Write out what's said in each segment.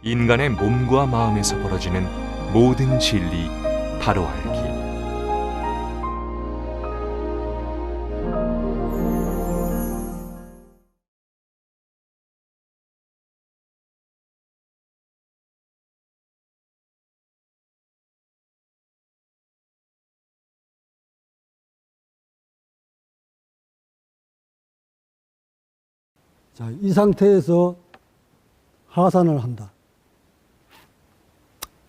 인간의 몸과 마음에서 벌어지는 모든 진리 바로 알기. 자, 이 상태에서 하산을 한다.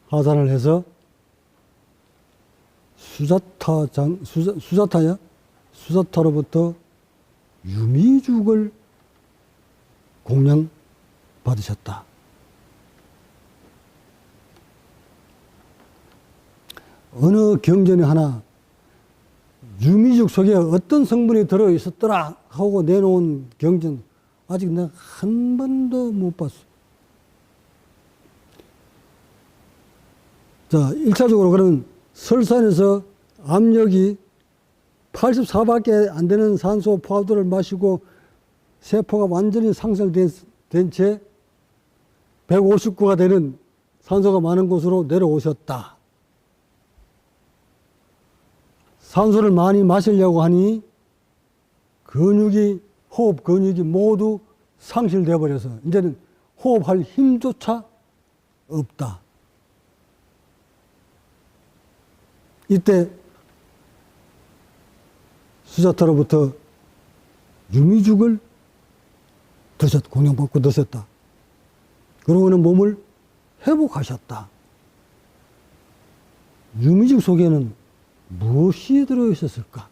하산을 해서 수자타로부터 유미죽을 공양 받으셨다. 어느 경전이 하나 유미죽 속에 어떤 성분이 들어있었더라 하고 내놓은 경전 아직 내가 한 번도 못 봤어. 자, 1차적으로 그러면 설산에서 압력이 84밖에 안 되는 산소 파우더를 마시고 세포가 완전히 상승된 채 159가 되는 산소가 많은 곳으로 내려오셨다. 산소를 많이 마시려고 하니 호흡 근육이 모두 상실되어 버려서 이제는 호흡할 힘조차 없다. 이때 수자타로부터 유미죽을 공양받고 드셨다. 그러고는 몸을 회복하셨다. 유미죽 속에는 무엇이 들어있었을까?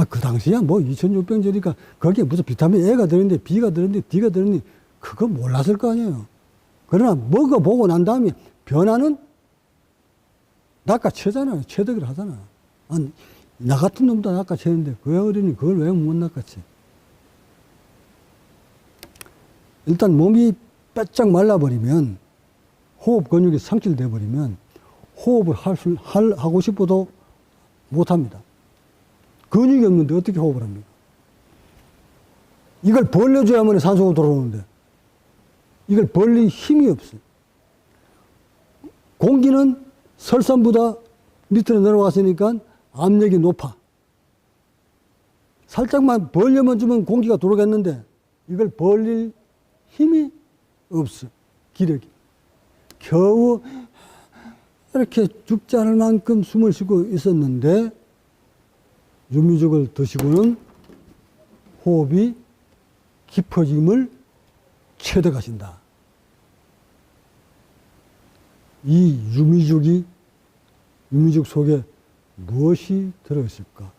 그 당시야 2600년이니까 거기에 무슨 비타민 A가 들었는데 B가 들었는데 D가 들었는데 그거 몰랐을 거 아니에요. 그러나 먹어보고 난 다음에 변화는 낚아채잖아요. 체득을 하잖아. 나 같은 놈도 낚아채는데 그 어린이 그걸 왜 못 낚아채? 일단 몸이 빼짝 말라버리면 호흡 근육이 상실돼 버리면 호흡을 하고 싶어도 못합니다. 근육이 없는데 어떻게 호흡을 합니까? 이걸 벌려줘야만 산소가 들어오는데 이걸 벌릴 힘이 없어요. 공기는 설산보다 밑으로 내려왔으니까 압력이 높아. 살짝만 벌려만 주면 공기가 들어오겠는데 이걸 벌릴 힘이 없어. 기력이. 겨우 이렇게 죽지 않을 만큼 숨을 쉬고 있었는데 유미죽을 드시고는 호흡이 깊어짐을 체득하신다. 이 유미죽 속에 무엇이 들어있을까?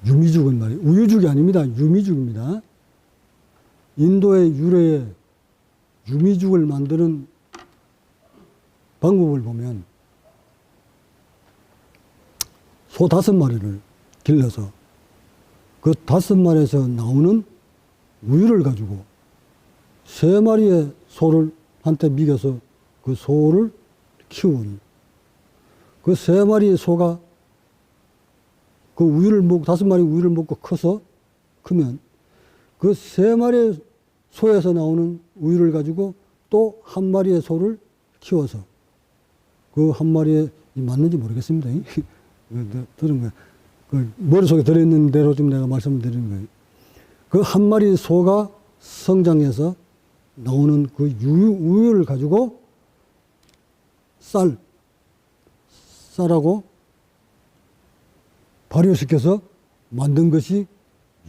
유미죽은 말이에요. 우유죽이 아닙니다. 유미죽입니다. 인도의 유래에 유미죽을 만드는 방법을 보면 소 5마리를 길러서 그 5마리에서 나오는 우유를 가지고 3마리의 소를 한테 먹여서 그 소를 키우니 그 3마리의 소가 그 우유를 먹고 5마리 우유를 먹고 크면 그 3마리의 소에서 나오는 우유를 가지고 또 1마리의 소를 키워서 그 1마리에 맞는지 모르겠습니다. 들은 거예요. 그 머릿속에 들어있는 대로 좀 내가 말씀을 드리는 거예요. 그 1마리 소가 성장해서 나오는 그 우유를 가지고 쌀하고 발효시켜서 만든 것이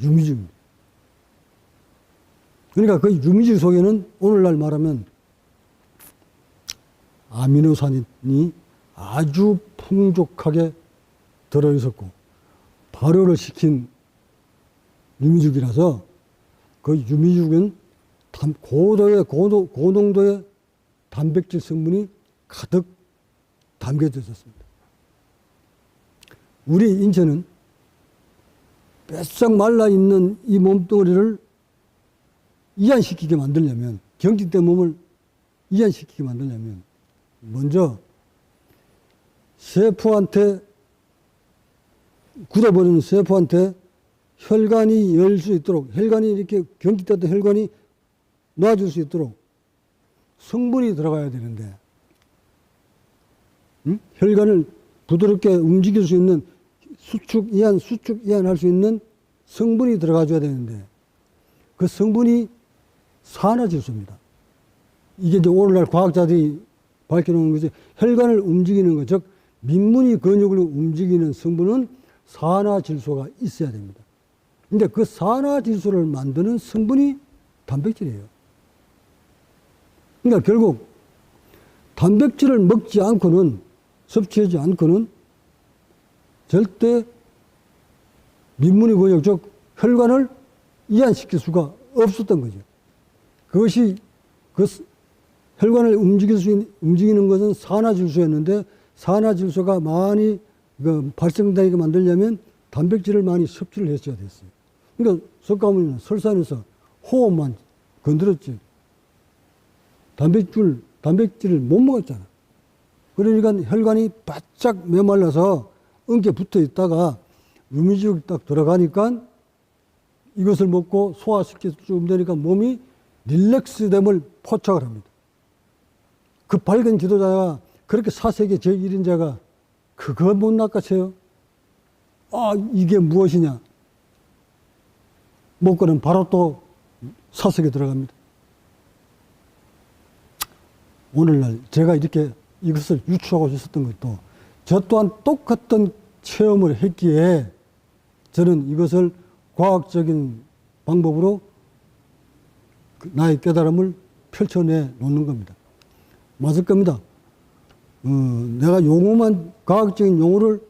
유미죽입니다. 그러니까 그 유미죽 속에는 오늘날 말하면 아미노산이 아주 풍족하게 들어있었고 발효를 시킨 유미죽이라서 그 유미죽은 고농도의 단백질 성분이 가득 담겨져 있었습니다. 우리 인체는 빼싹 말라있는 이 몸뚱어리를 이완시키게 만들려면, 경직된 몸을 이완시키게 만들려면 먼저 굳어버리는 세포한테 혈관이 열 수 있도록, 혈관이 이렇게 경직됐던 혈관이 놓아줄 수 있도록 성분이 들어가야 되는데, 혈관을 부드럽게 움직일 수 있는 수축, 이완 할 수 있는 성분이 들어가 줘야 되는데, 그 성분이 산화질소입니다. 이게 이제 오늘날 과학자들이 밝혀놓은 것이 혈관을 움직이는 것, 즉, 민문이 근육을 움직이는 성분은 산화질소가 있어야 됩니다. 근데 그 산화질소를 만드는 성분이 단백질이에요. 그러니까 결국 단백질을 먹지 않고는, 섭취하지 않고는 절대 민문이 근육, 즉 혈관을 이완시킬 수가 없었던 거죠. 그것이 그 혈관을 움직이는 것은 산화질소였는데, 산화질소가 많이 발생되게 만들려면 단백질을 많이 섭취를 했어야 됐어요. 그러니까 석가모니는 설산에서 호흡만 건드렸지 단백질을 못 먹었잖아. 그러니까 혈관이 바짝 메말라서 엉켜 붙어 있다가 유미지역이 딱 들어가니까 이것을 먹고 소화시켜 좀 되니까 몸이 릴렉스됨을 포착을 합니다. 그 밝은 지도자가, 그렇게 사세계 제1인자가 그거 못 낚아채요? 아, 이게 무엇이냐? 먹고는 바로 또 사색에 들어갑니다. 오늘날 제가 이렇게 이것을 유추하고 있었던 것도 저 또한 똑같은 체험을 했기에 저는 이것을 과학적인 방법으로 나의 깨달음을 펼쳐내 놓는 겁니다. 맞을 겁니다. 내가 용어만, 과학적인 용어를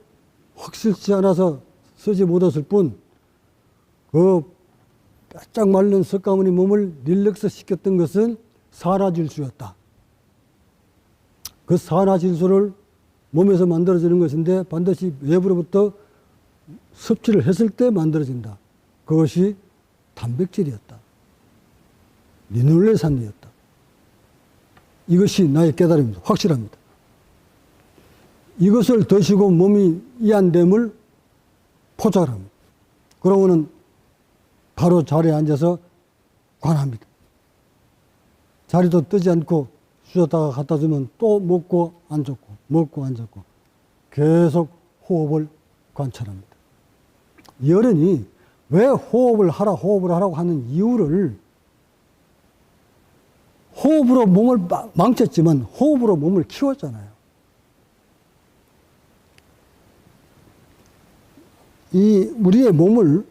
확실치 않아서 쓰지 못했을 뿐, 그 바짝 마른 석가모니 몸을 릴렉스 시켰던 것은 산화질소였다. 그 산화질소를 몸에서 만들어지는 것인데 반드시 외부로부터 섭취를 했을 때 만들어진다. 그것이 단백질이었다. 리놀레산이었다. 이것이 나의 깨달음입니다. 확실합니다. 이것을 드시고 몸이 이완됨을 포착을 합니다. 그러고는 바로 자리에 앉아서 관합니다. 자리도 뜨지 않고 쉬었다가 갖다 주면 또 먹고 앉았고, 먹고 앉았고, 계속 호흡을 관찰합니다. 이 어른이 왜 호흡을 하라고 하는 이유를, 호흡으로 몸을 망쳤지만 호흡으로 몸을 키웠잖아요. 이 우리의 몸을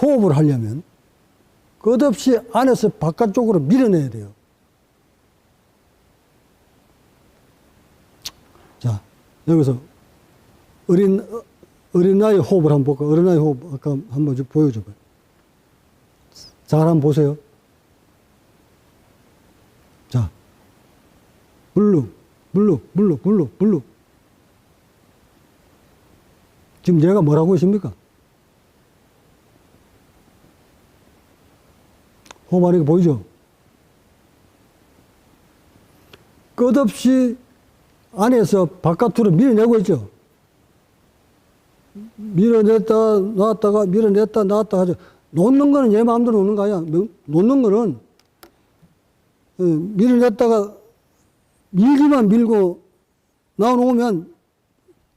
호흡을 하려면 끝없이 안에서 바깥쪽으로 밀어내야 돼요. 자, 여기서 어린아이 호흡을 한번 볼까? 어린아이 호흡 아까 한번 좀 보여줘봐요. 잘 한번 보세요. 자, 블룩. 지금 얘가 뭐라고 있습니까? 호흡하는 게 보이죠? 끝없이 안에서 바깥으로 밀어내고 있죠? 밀어냈다 놨다가 밀어냈다 놨다 하죠. 놓는 거는 얘 마음대로 놓는 거 아니야. 놓는 거는 밀어냈다가 밀기만 밀고 나오면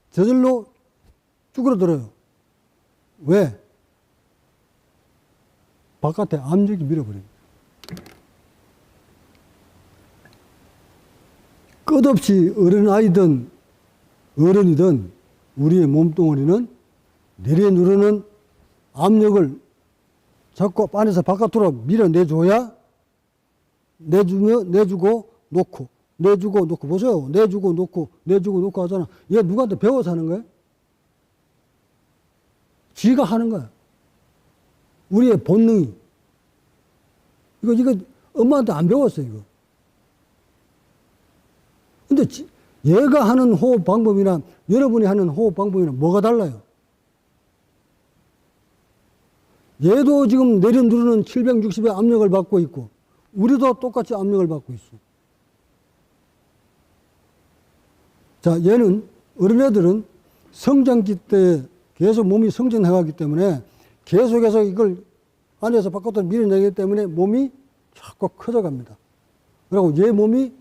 저절로 쭈그러들어요. 왜? 바깥에 압력이 밀어버립니다. 끝없이 어린아이든 어른이든 우리의 몸뚱어리는 내려누르는 압력을 자꾸 안에서 바깥으로 밀어내줘야 내주고 놓고 내주고 놓고 보세요. 내주고 놓고 하잖아. 얘 누구한테 배워서 하는 거야? 쥐가 하는 거야. 우리의 본능이. 이거 엄마한테 안 배웠어, 이거. 근데 얘가 하는 호흡 방법이나 여러분이 하는 호흡 방법이나 뭐가 달라요? 얘도 지금 내려누르는 760의 압력을 받고 있고, 우리도 똑같이 압력을 받고 있어. 자, 얘는, 어린애들은 성장기 때 계속 몸이 성장해가기 때문에 계속해서 이걸 안에서 바깥으로 밀어내기 때문에 몸이 자꾸 커져갑니다. 그리고 얘 몸이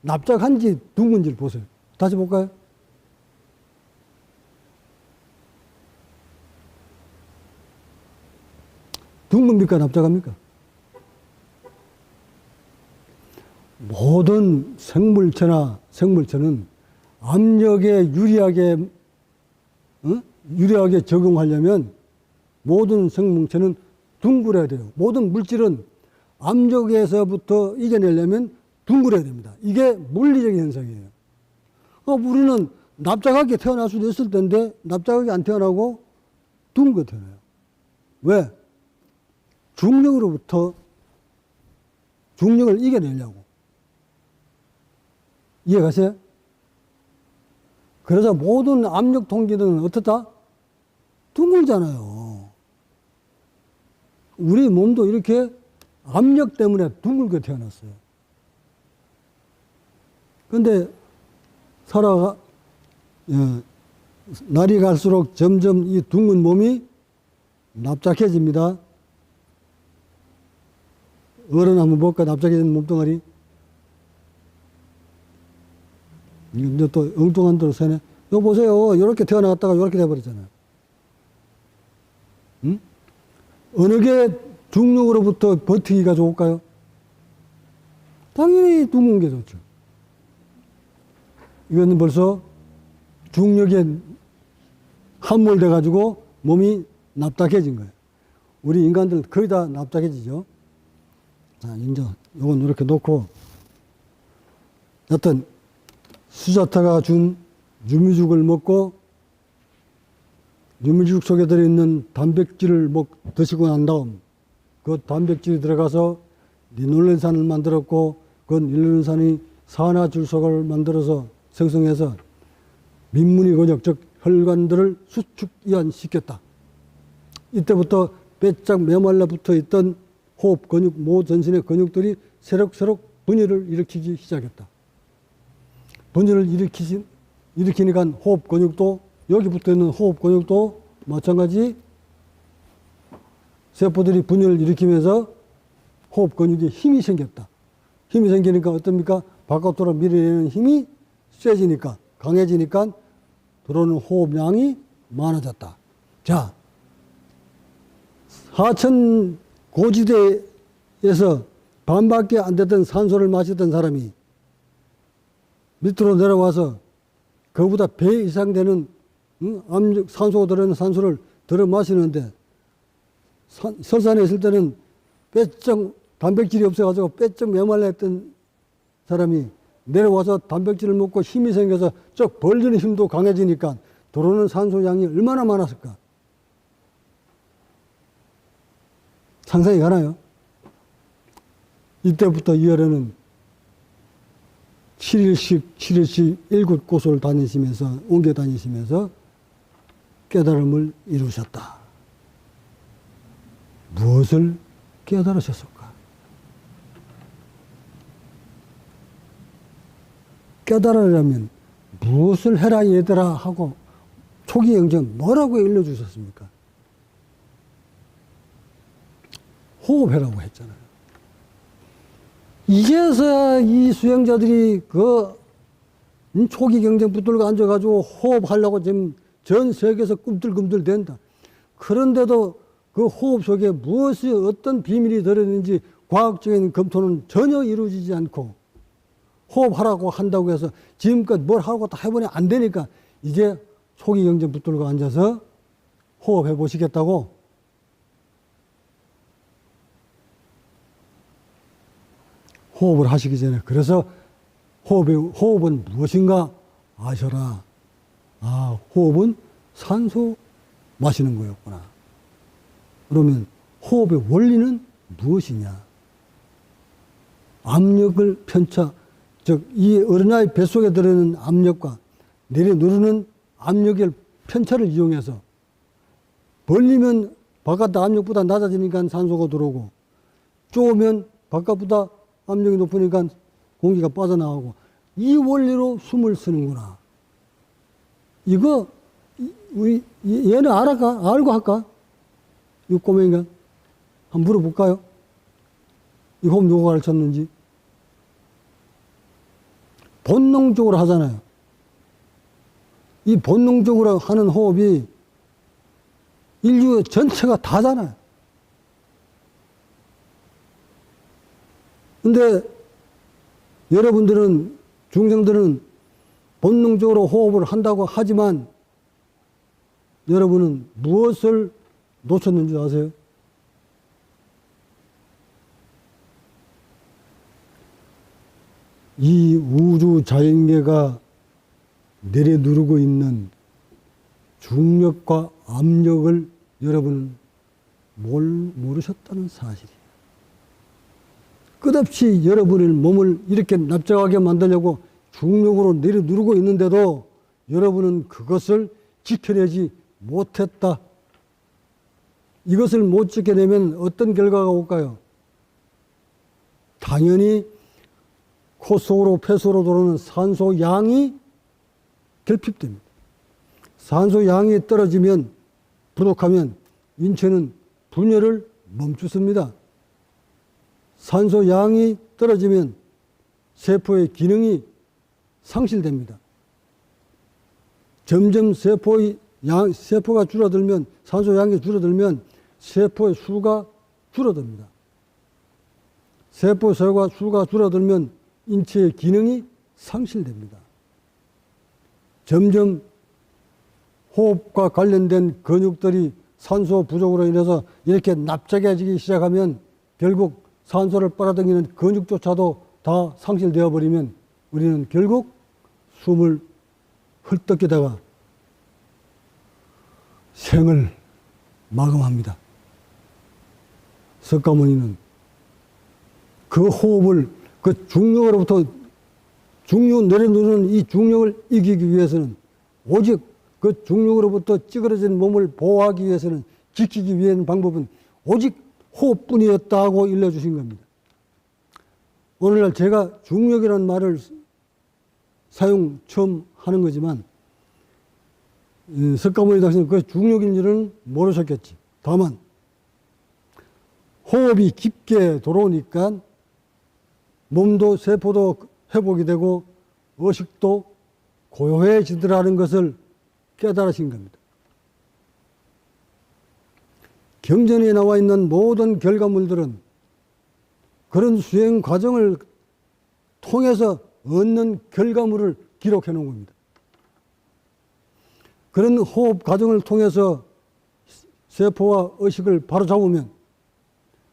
납작한지 둥근지를 보세요. 다시 볼까요? 둥근입니까? 납작합니까? 모든 생물체는 압력에 유리하게 적용하려면 모든 생물체는 둥글어야 돼요. 모든 물질은 압력에서부터 이겨내려면 둥글어야 됩니다. 이게 물리적인 현상이에요. 우리는 납작하게 태어날 수도 있을 텐데 납작하게 안 태어나고 둥글게 태어나요. 왜? 중력으로부터 중력을 이겨내려고. 이해가세요? 그래서 모든 압력 통기는 어떻다? 둥글잖아요. 우리 몸도 이렇게 압력 때문에 둥글게 태어났어요. 근데 날이 갈수록 점점 이 둥근 몸이 납작해집니다. 어른 한번 볼까? 납작해진 몸뚱아리. 이제 또 엉뚱한 대로 세네. 이거 보세요. 이렇게 태어나갔다가 이렇게 돼버리잖아요. 응? 어느 게 중력으로부터 버티기가 좋을까요? 당연히 둥근 게 좋죠. 이거는 벌써 중력에 함몰돼가지고 몸이 납작해진 거예요. 우리 인간들 거의 다 납작해지죠. 자, 이제 이건 이렇게 놓고, 여튼 수자타가 준 유미죽을 먹고 유미죽 속에 들어있는 단백질을 드시고 난 다음 그 단백질이 들어가서 리놀렌산을 만들었고 그 리놀렌산이 산화줄속을 만들어서 생성해서 민문이 근육, 즉 혈관들을 수축 이완시켰다. 이때부터 빼짝 메말라 붙어 있던 호흡 근육, 모 전신의 근육들이 새록새록 분열을 일으키기 시작했다. 분열을 일으키니까 호흡 근육도, 여기 붙어 있는 호흡 근육도 마찬가지 세포들이 분열을 일으키면서 호흡 근육에 힘이 생겼다. 힘이 생기니까 어떻습니까? 바깥으로 밀어내는 힘이 세지니까, 강해지니까 들어오는 호흡량이 많아졌다. 자, 하천 고지대에서 반밖에 안 되던 산소를 마시던 사람이 밑으로 내려와서 그보다 배 이상 되는 산소가 들어있는 산소를 들어 마시는데, 설산에 있을 때는 빼쩍 단백질이 없어가지고 빼쩍 메말라 했던 사람이 내려와서 단백질을 먹고 힘이 생겨서 쭉 벌리는 힘도 강해지니까 들어오는 산소 양이 얼마나 많았을까? 상상이 가나요? 이때부터 이하로는 7일씩 7곳을 다니시면서, 옮겨 다니시면서 깨달음을 이루셨다. 무엇을 깨달으셨을까? 깨달으려면 무엇을 해라 얘들아 하고 초기 영정 뭐라고 일러주셨습니까? 호흡해라고 했잖아요. 이제서야 이 수행자들이 초기 경쟁 붙들고 앉아가지고 호흡하려고 지금 전 세계에서 꿈틀꿈틀 된다. 그런데도 그 호흡 속에 무엇이 어떤 비밀이 들어있는지 과학적인 검토는 전혀 이루어지지 않고 호흡하라고 한다고 해서 지금껏 뭘 하고 다 해보니 안 되니까 이제 초기 경쟁 붙들고 앉아서 호흡해 보시겠다고. 호흡을 하시기 전에, 그래서 호흡은 무엇인가 아셔라. 아, 호흡은 산소 마시는 거였구나. 그러면 호흡의 원리는 무엇이냐? 압력을 편차, 즉 이 어린아이 뱃속에 들어있는 압력과 내려누르는 압력의 편차를 이용해서 벌리면 바깥 압력보다 낮아지니까 산소가 들어오고, 쪼으면 바깥보다 압력이 높으니까 공기가 빠져나가고, 이 원리로 숨을 쓰는구나. 이거 얘는 알고 할까? 이 꼬맹이가 한번 물어볼까요? 이 호흡 누가 가르쳤는지? 본능적으로 하잖아요. 이 본능적으로 하는 호흡이 인류 전체가 다잖아요. 근데 여러분들은, 중생들은 본능적으로 호흡을 한다고 하지만 여러분은 무엇을 놓쳤는지 아세요? 이 우주 자연계가 내려누르고 있는 중력과 압력을 여러분은 모르셨다는 사실이에요. 끝없이 여러분의 몸을 이렇게 납작하게 만들려고 중력으로 내려누르고 있는데도 여러분은 그것을 지켜내지 못했다. 이것을 못 지켜내면 어떤 결과가 올까요? 당연히 코 속으로 폐속으로 들어오는 산소 양이 결핍됩니다. 산소 양이 떨어지면, 부족하면 인체는 분열을 멈추습니다. 산소 양이 떨어지면 세포의 기능이 상실됩니다. 점점 세포가 줄어들면, 산소 양이 줄어들면 세포의 수가 줄어듭니다. 세포 수가 줄어들면 인체의 기능이 상실됩니다. 점점 호흡과 관련된 근육들이 산소 부족으로 인해서 이렇게 납작해지기 시작하면 결국 산소를 빨아당기는 근육조차도 다 상실되어 버리면 우리는 결국 숨을 헐떡이다가 생을 마감합니다. 석가모니는 그 호흡을, 그 중력으로부터 내려누르는 이 중력을 이기기 위해서는, 오직 그 중력으로부터 찌그러진 몸을 보호하기 위해서는, 지키기 위한 방법은 오직 호흡뿐이었다고 일러주신 겁니다. 오늘날 제가 중력이라는 말을 사용 처음 하는 거지만 석가모니 당시는 그 중력인지는 모르셨겠지. 다만 호흡이 깊게 들어오니까 몸도 세포도 회복이 되고 의식도 고요해지더라는 것을 깨달으신 겁니다. 경전에 나와 있는 모든 결과물들은 그런 수행 과정을 통해서 얻는 결과물을 기록해 놓은 겁니다. 그런 호흡 과정을 통해서 세포와 의식을 바로잡으면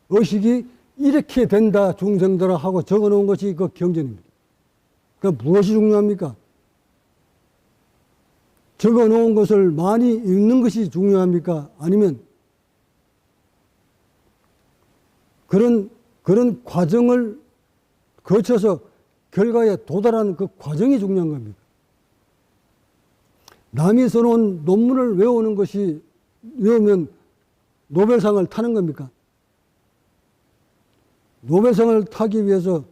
의식이 이렇게 된다 중생들아 하고 적어 놓은 것이 그 경전입니다. 그러니까 무엇이 중요합니까? 적어 놓은 것을 많이 읽는 것이 중요합니까? 아니면 그런 과정을 거쳐서 결과에 도달하는 그 과정이 중요한 겁니다. 남이 써놓은 논문을 외우면 노벨상을 타는 겁니까? 노벨상을 타기 위해서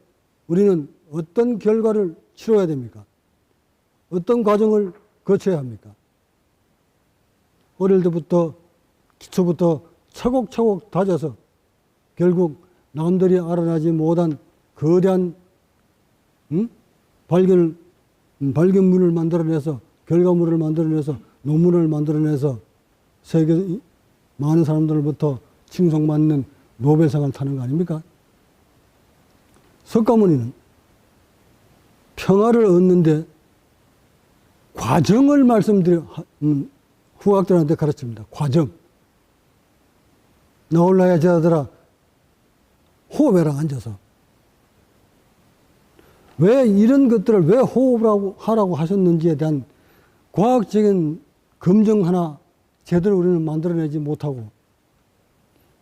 우리는 어떤 결과를 치러야 됩니까? 어떤 과정을 거쳐야 합니까? 어릴 때부터, 기초부터 차곡차곡 다져서 결국 남들이 알아내지 못한 거대한 발견물을 만들어내서, 결과물을 만들어내서, 논문을 만들어내서 세계 많은 사람들로부터 칭송받는 노벨상을 타는 거 아닙니까? 석가모니는 평화를 얻는데 과정을 후학들한테 가르칩니다. 과정. 나올라야 제자들아 호흡해라 앉아서. 왜 이런 것들을 왜 호흡을 하라고 하셨는지에 대한 과학적인 검증 하나 제대로 우리는 만들어내지 못하고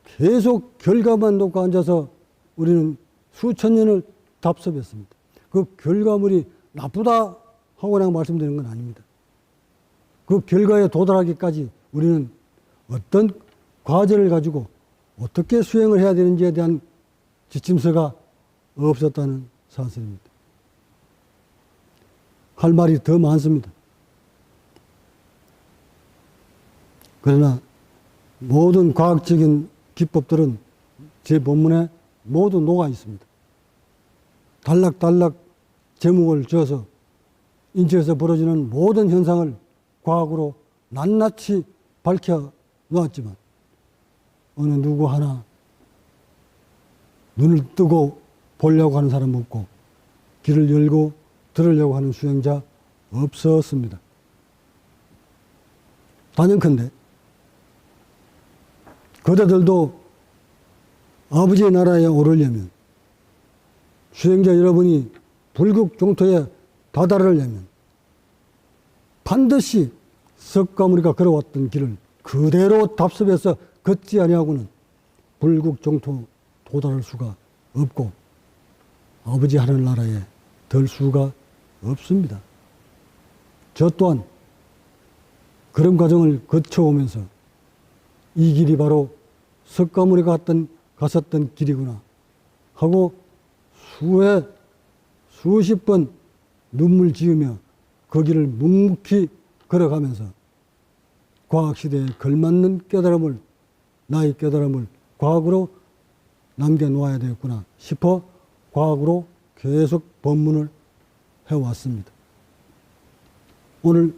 계속 결과만 놓고 앉아서 우리는 수천 년을 답습했습니다. 그 결과물이 나쁘다 하고 그냥 말씀드리는 건 아닙니다. 그 결과에 도달하기까지 우리는 어떤 과제를 가지고 어떻게 수행을 해야 되는지에 대한 지침서가 없었다는 사실입니다. 할 말이 더 많습니다. 그러나 모든 과학적인 기법들은 제 본문에 모두 녹아 있습니다. 단락단락 제목을 지어서 인체에서 벌어지는 모든 현상을 과학으로 낱낱이 밝혀 놓았지만 어느 누구 하나 눈을 뜨고 보려고 하는 사람 없고 귀를 열고 들으려고 하는 수행자 없었습니다. 단연컨대 그대들도 아버지의 나라에 오르려면, 수행자 여러분이 불국 종토에 다다르려면 반드시 석가모니가 걸어왔던 길을 그대로 답습해서 걷지 아니하고는 불국 종토 도달할 수가 없고 아버지 하늘나라에 들 수가 없습니다. 저 또한 그런 과정을 거쳐오면서 이 길이 바로 석가모니가 갔었던 길이구나 하고 수십 번 눈물 지으며 그 길을 묵묵히 걸어가면서 과학시대에 걸맞는 깨달음을, 나의 깨달음을 과학으로 남겨놓아야 되겠구나 싶어 과학으로 계속 법문을 해왔습니다. 오늘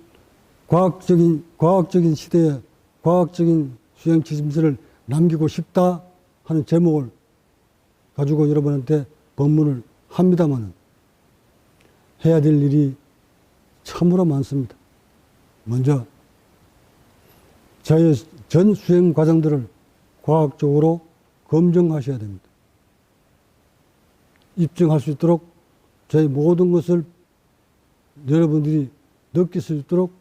과학적인 시대에 과학적인 수행 지침서를 남기고 싶다 하는 제목을 가지고 여러분한테 법문을 합니다마는 해야 될 일이 참으로 많습니다. 먼저 저의 전 수행 과정들을 과학적으로 검증하셔야 됩니다. 입증할 수 있도록 저의 모든 것을 여러분들이 느낄 수 있도록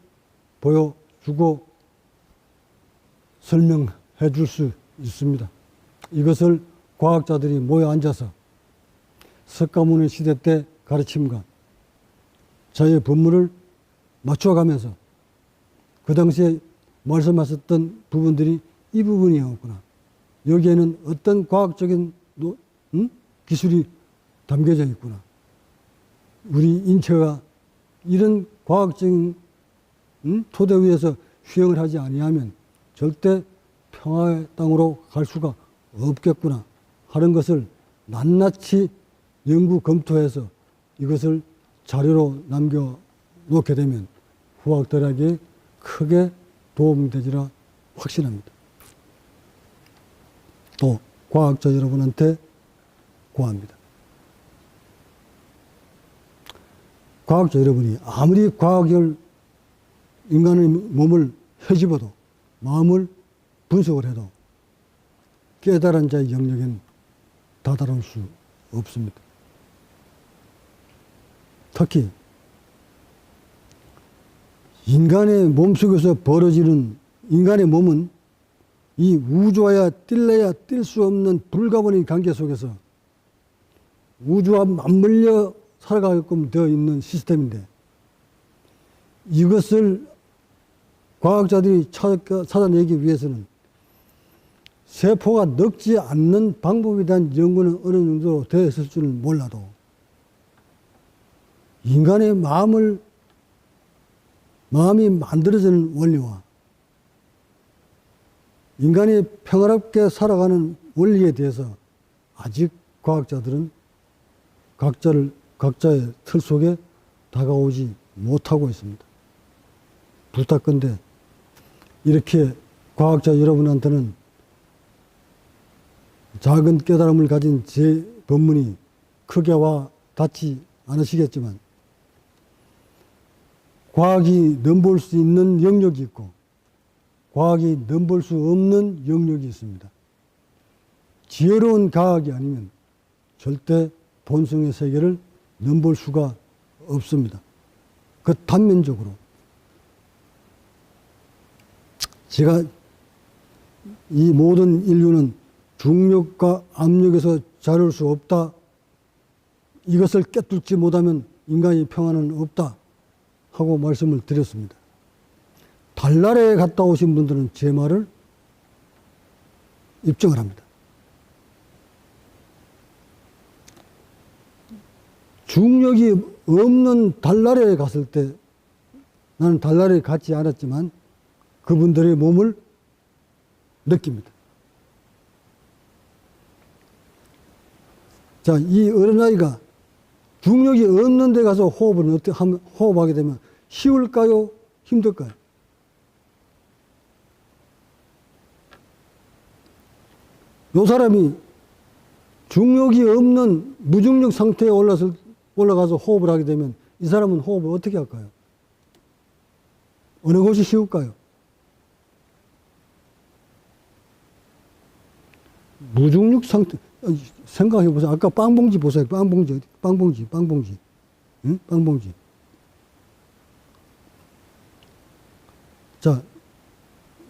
보여주고 설명해 줄 수 있습니다. 이것을 과학자들이 모여 앉아서 석가모니 시대 때 가르침과 저의 법문을 맞춰가면서 그 당시에 말씀하셨던 부분들이 이 부분이었구나. 여기에는 어떤 과학적인 기술이 담겨져 있구나. 우리 인체가 이런 과학적인 토대 위에서 수행을 하지 아니하면 절대 평화의 땅으로 갈 수가 없겠구나 하는 것을 낱낱이 연구 검토해서 이것을 자료로 남겨놓게 되면 후학들에게 크게 도움이 되리라 확신합니다. 또 과학자 여러분한테 고합니다. 과학자 여러분이 아무리 과학을 인간의 몸을 헤집어도 마음을 분석을 해도 깨달은 자의 영역엔 다다를 수 없습니다. 특히 인간의 몸속에서 벌어지는 인간의 몸은 이 우주와야 뛸래야 뛸 수 없는 불가분의 관계 속에서 우주와 맞물려 살아가게끔 되어 있는 시스템인데 이것을 과학자들이 찾아내기 위해서는 세포가 늙지 않는 방법에 대한 연구는 어느 정도 되어 있을 줄은 몰라도 인간의 마음이 만들어지는 원리와 인간이 평화롭게 살아가는 원리에 대해서 아직 과학자들은 각자의 틀 속에 다가오지 못하고 있습니다. 부탁건대 이렇게 과학자 여러분한테는 작은 깨달음을 가진 제 법문이 크게 와 닿지 않으시겠지만 과학이 넘볼 수 있는 영역이 있고 과학이 넘볼 수 없는 영역이 있습니다. 지혜로운 과학이 아니면 절대 본성의 세계를 넘볼 수가 없습니다. 그 단면적으로 제가 이 모든 인류는 중력과 압력에서 자를 수 없다. 이것을 깨뚫지 못하면 인간의 평화는 없다. 하고 말씀을 드렸습니다. 달나라에 갔다 오신 분들은 제 말을 입증을 합니다. 중력이 없는 달나라에 갔을 때 나는 달나라에 갔지 않았지만 그분들의 몸을 느낍니다. 자, 이 어린아이가 중력이 없는 데 가서 호흡하게 되면 쉬울까요? 힘들까요? 요 사람이 중력이 없는 무중력 상태에 올라가서 호흡을 하게 되면 이 사람은 호흡을 어떻게 할까요? 어느 곳이 쉬울까요? 무중력 상태, 생각해 보세요. 아까 빵봉지 보세요. 빵봉지. 응? 빵봉지. 자,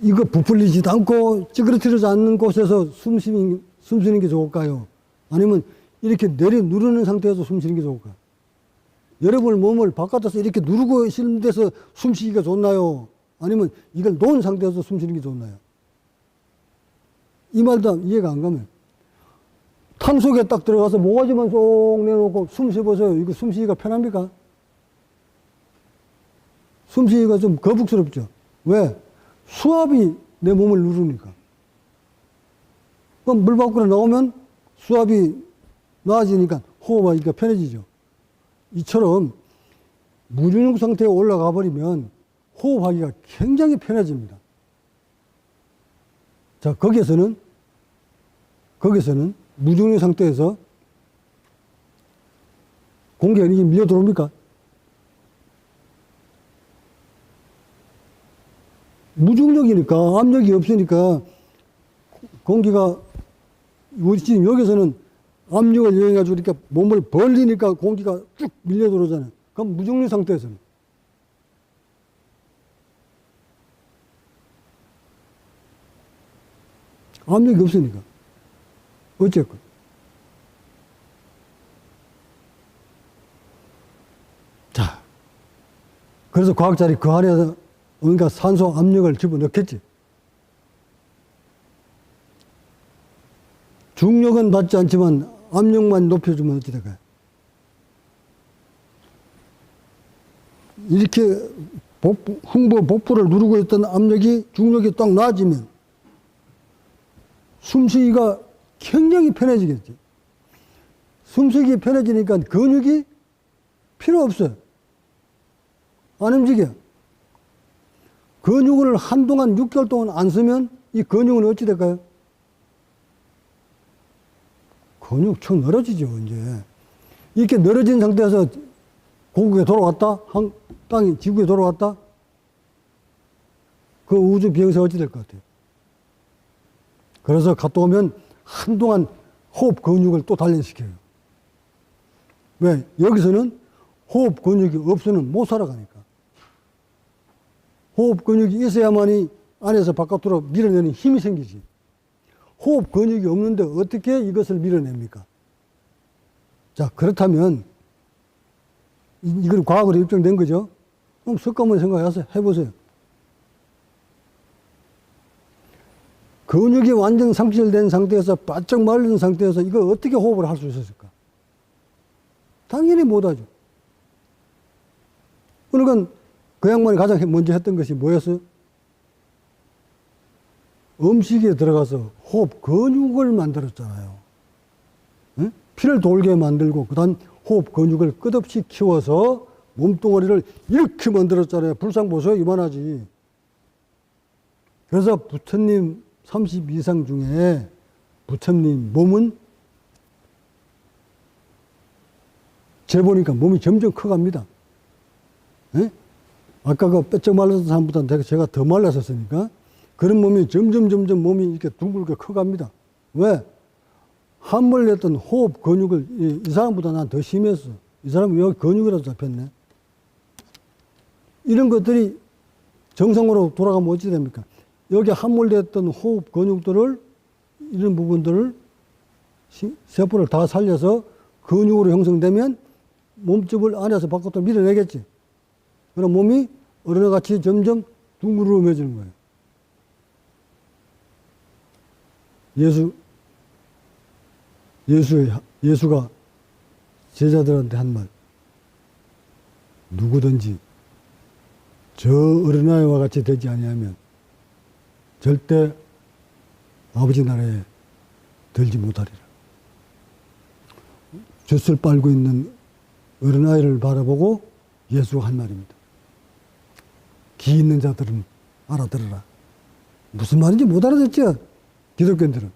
이거 부풀리지도 않고 찌그러뜨리지 않는 곳에서 숨 쉬는 게 좋을까요? 아니면 이렇게 누르는 상태에서 숨 쉬는 게 좋을까요? 여러분 몸을 바깥에서 이렇게 누르고 있는 데서 숨 쉬기가 좋나요? 아니면 이걸 놓은 상태에서 숨 쉬는 게 좋나요? 이 말도 이해가 안 가면 탕 속에 딱 들어가서 모가지만 쏙 내놓고 숨 쉬보세요. 이거 숨 쉬기가 편합니까? 숨 쉬기가 좀 거북스럽죠. 왜? 수압이 내 몸을 누르니까. 그럼 물 밖으로 나오면 수압이 나아지니까 호흡하기가 편해지죠. 이처럼 무중력 상태에 올라가 버리면 호흡하기가 굉장히 편해집니다. 자, 거기에서는 무중력 상태에서 공기가 밀려 들어옵니까? 무중력이니까 압력이 없으니까 공기가 지금 여기서는 압력을 이용해가지고 이렇게 몸을 벌리니까 공기가 쭉 밀려 들어오잖아요. 그럼 무중력 상태에서는 압력이 없으니까 어쨌건 자, 그래서 과학자들이 그 안에서 뭔가 산소 압력을 집어넣겠지. 중력은 받지 않지만 압력만 높여주면 어찌 될까요? 이렇게 복부를 누르고 있던 압력이 중력이 딱 낮으면 숨쉬기가 굉장히 편해지겠지. 숨쉬기 편해지니까 근육이 필요 없어요. 안 움직여. 근육을 한동안 6개월 동안 안 쓰면 이 근육은 어찌 될까요? 근육 척 늘어지죠, 이제. 이렇게 늘어진 상태에서 공국에 돌아왔다? 땅이 지구에 돌아왔다? 그 우주 비행사 어찌 될 것 같아요? 그래서 갔다 오면 한동안 호흡 근육을 또 단련시켜요. 왜? 여기서는 호흡 근육이 없으면 못 살아가니까. 호흡 근육이 있어야만이 안에서 바깥으로 밀어내는 힘이 생기지. 호흡 근육이 없는데 어떻게 이것을 밀어냅니까? 자, 그렇다면 이건 과학으로 입증된 거죠. 그럼 습관을 생각해서 해보세요. 근육이 완전 상실된 상태에서 바짝 말린 상태에서 이거 어떻게 호흡을 할 수 있었을까? 당연히 못하죠. 그러니까 그 양반이 가장 먼저 했던 것이 뭐였어요? 음식에 들어가서 호흡 근육을 만들었잖아요. 응? 피를 돌게 만들고 그다음 호흡 근육을 끝없이 키워서 몸뚱아리를 이렇게 만들었잖아요. 불상 보세요. 이만하지. 그래서 부처님 32상 중에 부처님 몸은 재보니까 몸이 점점 커갑니다. 예? 아까 그 뼈쩍 말랐던 사람보다 제가 더 말랐었으니까 그런 몸이 점점 몸이 이렇게 둥글게 커갑니다. 왜? 함몰했던 호흡 근육을 이 사람보다 난 더 심했어. 이 사람은 여기 근육이라도 잡혔네. 이런 것들이 정상으로 돌아가면 어찌 됩니까? 여기 함몰됐던 호흡 근육들을 이런 부분들을 세포를 다 살려서 근육으로 형성되면 몸집을 안에서 바깥으로 밀어내겠지. 그럼 몸이 어른같이 점점 둥그러매지는 거예요. 예수가 제자들한테 한 말. 누구든지 저 어린아이와 같이 되지 아니하면 절대 아버지 나라에 들지 못하리라. 젖을 빨고 있는 어린아이를 바라보고 예수가 한 말입니다. 기 있는 자들은 알아들어라. 무슨 말인지 못 알아듣죠? 기독교인들은.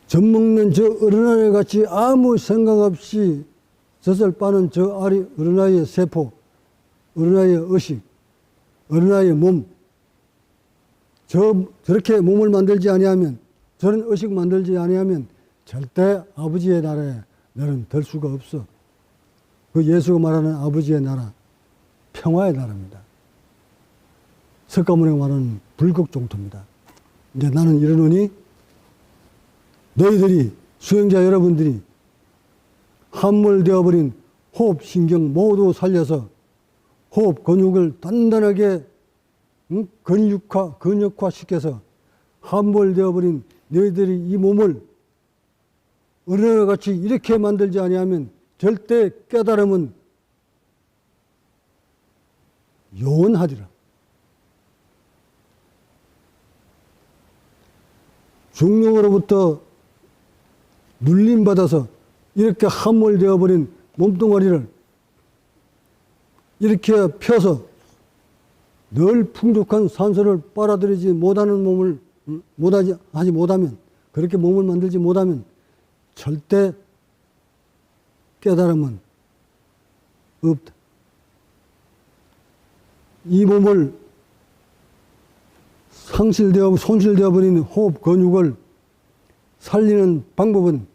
젖 먹는 저 어린아이 같이 아무 생각 없이 젖을 빠는 저 어린아이의 세포, 어린아이의 의식, 어린아이의 몸, 저렇게 몸을 만들지 아니하면, 저런 의식 만들지 아니하면 절대 아버지의 나라에 너는 들 수가 없어. 그 예수가 말하는 아버지의 나라, 평화의 나라입니다. 석가모니가 말하는 불국종토입니다. 이제 나는 이러노니 너희들이, 수행자 여러분들이 함몰되어버린 호흡신경 모두 살려서 호흡 근육을 단단하게 근육화시켜서 함몰되어버린 너희들이 이 몸을 어린아이와 같이 이렇게 만들지 아니하면 절대 깨달음은 요원하리라. 중력으로부터 눌림받아서 이렇게 함몰되어버린 몸뚱아리를 이렇게 펴서 늘 풍족한 산소를 빨아들이지 못하는 몸을 하지 못하면, 그렇게 몸을 만들지 못하면 절대 깨달음은 없다. 이 몸을 손실되어 버린 호흡 근육을 살리는 방법은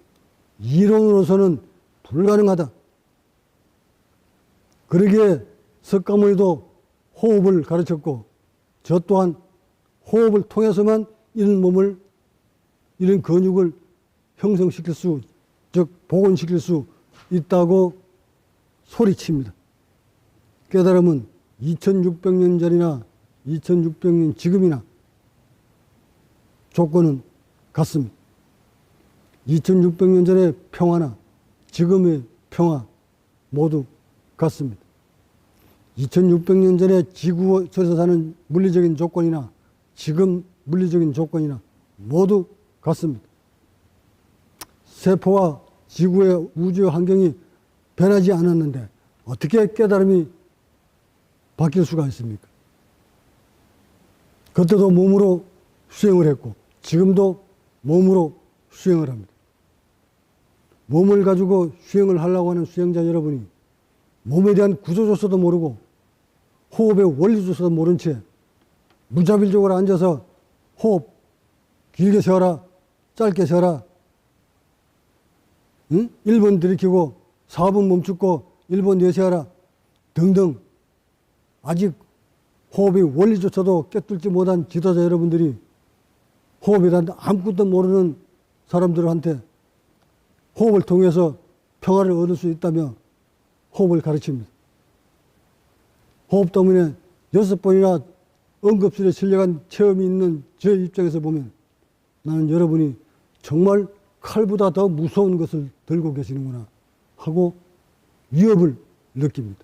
이론으로서는 불가능하다. 그러기에 석가모니도 호흡을 가르쳤고, 저 또한 호흡을 통해서만 이런 몸을, 이런 근육을 형성시킬 수, 즉 복원시킬 수 있다고 소리칩니다. 깨달음은 2600년 전이나 2600년 지금이나 조건은 같습니다. 2600년 전의 평화나 지금의 평화 모두 같습니다. 2600년 전에 지구에서 사는 물리적인 조건이나 지금 물리적인 조건이나 모두 같습니다. 세포와 지구의 우주 환경이 변하지 않았는데 어떻게 깨달음이 바뀔 수가 있습니까? 그때도 몸으로 수행을 했고 지금도 몸으로 수행을 합니다. 몸을 가지고 수행을 하려고 하는 수행자 여러분이 몸에 대한 구조조차도 모르고 호흡의 원리조차도 모른 채 무자빌적으로 앉아서 호흡 길게 쉬어라, 짧게 쉬어라, 1분 들이키고 4분 멈추고 1분 내쉬어라 등등 아직 호흡의 원리조차도 꿰뚫지 못한 지도자 여러분들이 호흡에 대한 아무것도 모르는 사람들한테 호흡을 통해서 평화를 얻을 수 있다며 호흡을 가르칩니다. 호흡 때문에 6번이나 응급실에 실려간 체험이 있는 제 입장에서 보면 나는 여러분이 정말 칼보다 더 무서운 것을 들고 계시는구나 하고 위협을 느낍니다.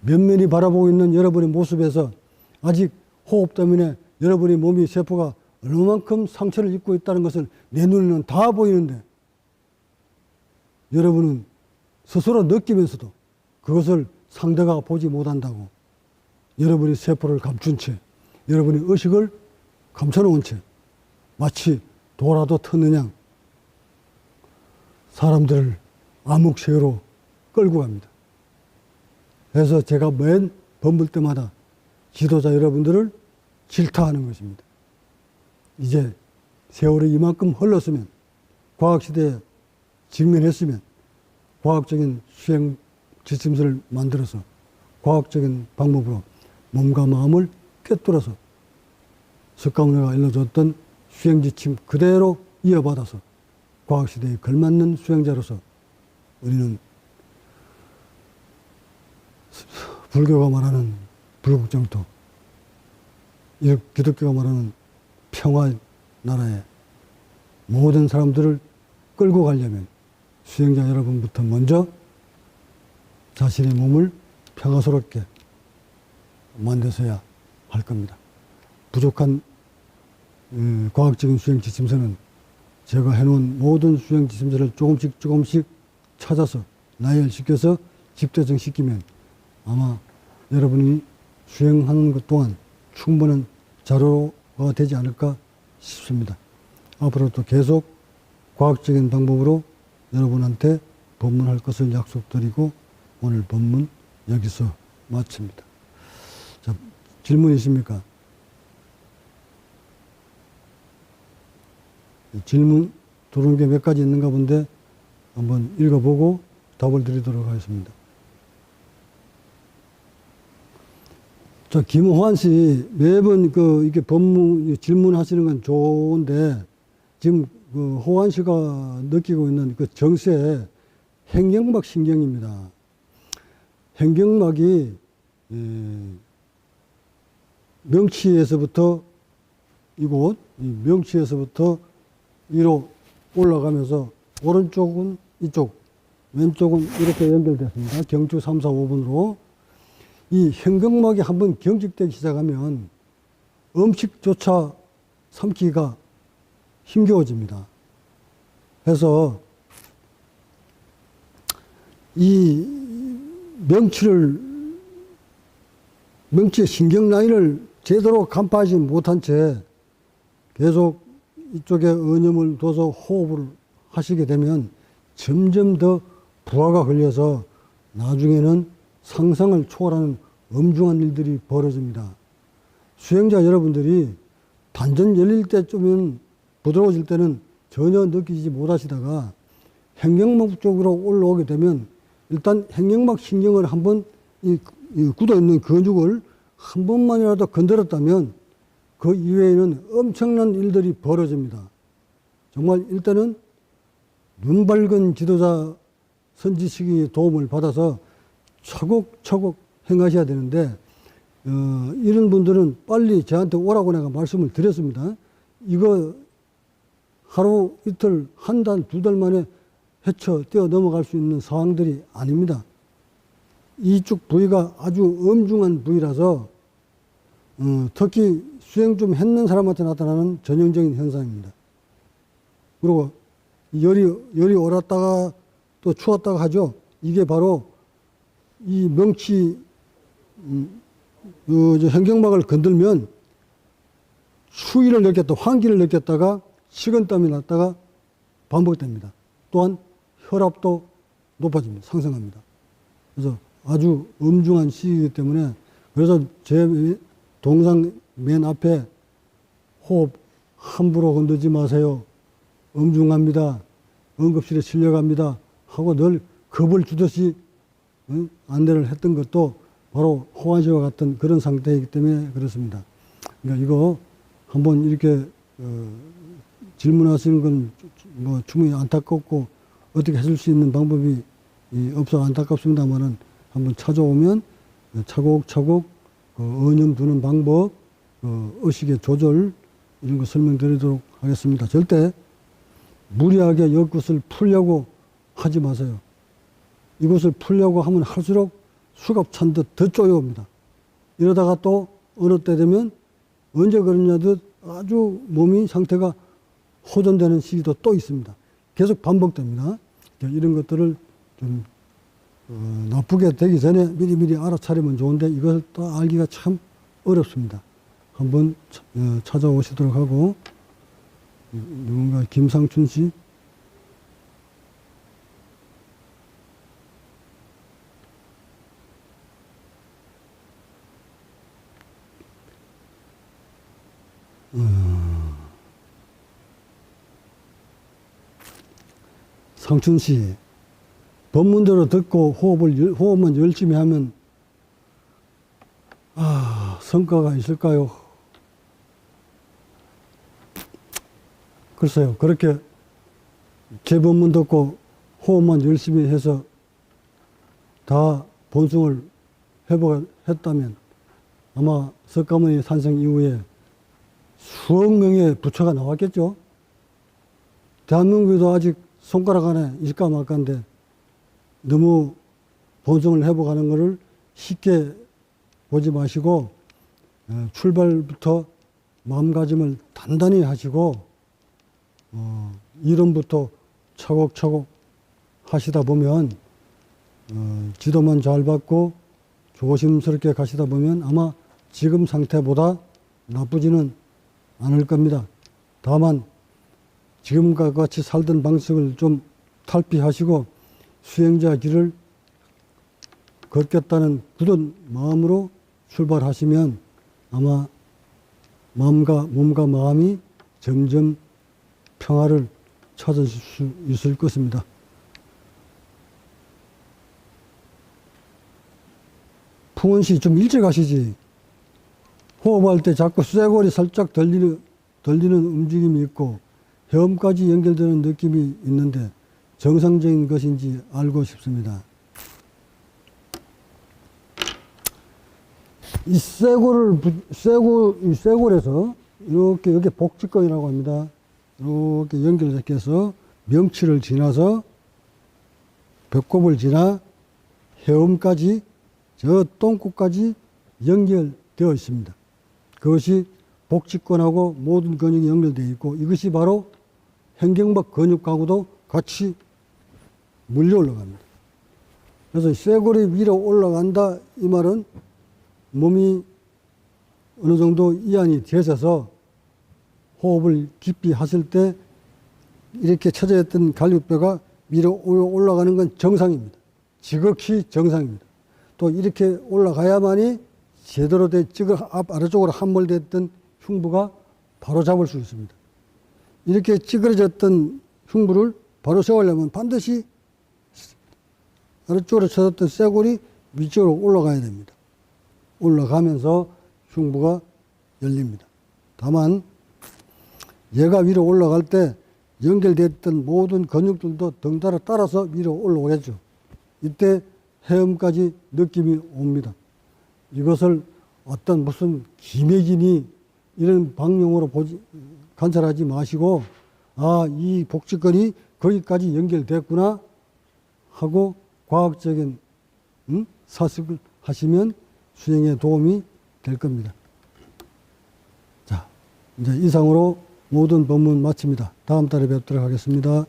면면이 바라보고 있는 여러분의 모습에서 아직 호흡 때문에 여러분의 몸이 세포가 얼마만큼 상처를 입고 있다는 것을 내 눈에는 다 보이는데 여러분은 스스로 느끼면서도 그것을 상대가 보지 못한다고 여러분이 세포를 감춘 채 여러분의 의식을 감춰놓은 채 마치 도라도 터는 양 사람들을 암흑세계로 끌고 갑니다. 그래서 제가 맨 범블 때마다 지도자 여러분들을 질타하는 것입니다. 이제 세월이 이만큼 흘렀으면 과학시대에 직면했으면 과학적인 수행 지침서를 만들어서 과학적인 방법으로 몸과 마음을 꿰뚫어서 석가모니가 일러줬던 수행 지침 그대로 이어받아서 과학시대에 걸맞는 수행자로서 우리는 불교가 말하는 불국정토, 기독교가 말하는 평화 나라에 모든 사람들을 끌고 가려면 수행자 여러분부터 먼저 자신의 몸을 평화스럽게 만드셔야 할 겁니다. 부족한 과학적인 수행 지침서는 제가 해놓은 모든 수행 지침서를 조금씩 찾아서 나열시켜서 집대정시키면 아마 여러분이 수행하는 것 동안 충분한 자료가 되지 않을까 싶습니다. 앞으로도 계속 과학적인 방법으로 여러분한테 법문할 것을 약속드리고 오늘 법문 여기서 마칩니다. 자, 질문 있습니까? 질문 들어온 게 몇 가지 있는가 본데 한번 읽어보고 답을 드리도록 하겠습니다. 자, 김호환 씨, 매번 이렇게 법문, 질문하시는 건 좋은데, 지금 호환 씨가 느끼고 있는 그 정세, 행경막 신경입니다. 행경막이, 명치에서부터, 이곳, 명치에서부터 위로 올라가면서, 오른쪽은 이쪽, 왼쪽은 이렇게 연결됐습니다. 경추 3, 4, 5분으로. 이 행경막이 한번 경직되기 시작하면 음식조차 삼키기가 힘겨워집니다. 그래서 이 명치의 신경 라인을 제대로 간파하지 못한 채 계속 이쪽에 언염을 둬서 호흡을 하시게 되면 점점 더 부하가 걸려서 나중에는 상상을 초월하는 엄중한 일들이 벌어집니다. 수행자 여러분들이 단전 열릴 때쯤은 부드러워질 때는 전혀 느끼지 못하시다가 행경막 쪽으로 올라오게 되면 일단 행경막 신경을 한번 이 굳어있는 근육을 한 번만이라도 건드렸다면 그 이외에는 엄청난 일들이 벌어집니다. 정말 일단은 눈 밝은 지도자 선지식의 도움을 받아서 차곡차곡 행하셔야 되는데 이런 분들은 빨리 저한테 오라고 내가 말씀을 드렸습니다. 이거 하루 이틀 한 달 두 달 만에 헤쳐 뛰어 넘어갈 수 있는 상황들이 아닙니다. 이쪽 부위가 아주 엄중한 부위라서 특히 수행 좀 했는 사람한테 나타나는 전형적인 현상입니다. 그리고 열이 얼었다가 또 추웠다가 하죠. 이게 바로 이 명치, 행경막을 건들면 추위를 느꼈다, 환기를 느꼈다가 식은땀이 났다가 반복됩니다. 또한 혈압도 높아집니다. 상승합니다. 그래서 아주 엄중한 시기이기 때문에 그래서 제 동상 맨 앞에 호흡 함부로 건들지 마세요. 엄중합니다. 응급실에 실려갑니다. 하고 늘 겁을 주듯이 안내를 했던 것도 바로 호환 씨와 같은 그런 상태이기 때문에 그렇습니다. 그러니까 이거 한번 이렇게 질문하시는 건 뭐 충분히 안타깝고 어떻게 해줄 수 있는 방법이 없어 안타깝습니다만은 한번 찾아오면 차곡차곡 언염 두는 방법, 의식의 조절 이런 거 설명드리도록 하겠습니다. 절대 무리하게 여것을 풀려고 하지 마세요. 이것을 풀려고 하면 할수록 수갑 찬 듯 더 쪼여옵니다. 이러다가 또 어느 때 되면 언제 그러냐듯 아주 몸이 상태가 호전되는 시기도 또 있습니다. 계속 반복됩니다. 이런 것들을 좀 나쁘게 되기 전에 미리미리 알아차리면 좋은데 이것을 또 알기가 참 어렵습니다. 한번 찾아오시도록 하고 누군가 김상춘 씨 상춘 씨, 법문대로 듣고 호흡만 열심히 하면, 성과가 있을까요? 글쎄요, 그렇게 제 법문 듣고 호흡만 열심히 해서 다 본승을 회복했다면 아마 석가모니 산성 이후에 수억 명의 부처가 나왔겠죠? 대한민국에도 아직 손가락 안에 있을까 말까인데 너무 본성을 회복하는 것을 쉽게 보지 마시고 출발부터 마음가짐을 단단히 하시고 이론부터 차곡차곡 하시다 보면 지도만 잘 받고 조심스럽게 가시다 보면 아마 지금 상태보다 나쁘지는 않을 겁니다. 다만 지금과 같이 살던 방식을 좀 탈피하시고 수행자 길을 걷겠다는 굳은 마음으로 출발하시면 아마 몸과 마음이 점점 평화를 찾으실 수 있을 것입니다. 풍원 씨 좀 일찍 하시지. 호흡할 때 자꾸 쇄골이 살짝 들리는 움직임이 있고 헤엄까지 연결되는 느낌이 있는데 정상적인 것인지 알고 싶습니다. 이 쇄골에서 이렇게 여기 복직근이라고 합니다. 이렇게 연결해서 명치를 지나서 배꼽을 지나 헤엄까지 저 똥꼬까지 연결되어 있습니다. 그것이 복직근하고 모든 근육이 연결되어 있고 이것이 바로 현경막 근육하고도 같이 물려 올라갑니다. 그래서 쇄골이 위로 올라간다 이 말은 몸이 어느 정도 이완이 되셔서 호흡을 깊이 하실 때 이렇게 쳐져 있던 갈비뼈가 위로 올라가는 건 정상입니다. 지극히 정상입니다. 또 이렇게 올라가야만이 제대로 된 아래쪽으로 함몰됐던 흉부가 바로 잡을 수 있습니다. 이렇게 찌그러졌던 흉부를 바로 세우려면 반드시 아래쪽으로 쳐졌던 쇄골이 위쪽으로 올라가야 됩니다. 올라가면서 흉부가 열립니다. 다만 얘가 위로 올라갈 때 연결됐던 모든 근육들도 덩달아 따라서 위로 올라오겠죠. 이때 헤엄까지 느낌이 옵니다. 이것을 어떤 무슨 기맥이니 이런 방향으로 관찰하지 마시고 아, 이 복직근이 거기까지 연결됐구나 하고 과학적인 사습을 하시면 수행에 도움이 될 겁니다. 자, 이제 이상으로 모든 법문 마칩니다. 다음 달에 뵙도록 하겠습니다.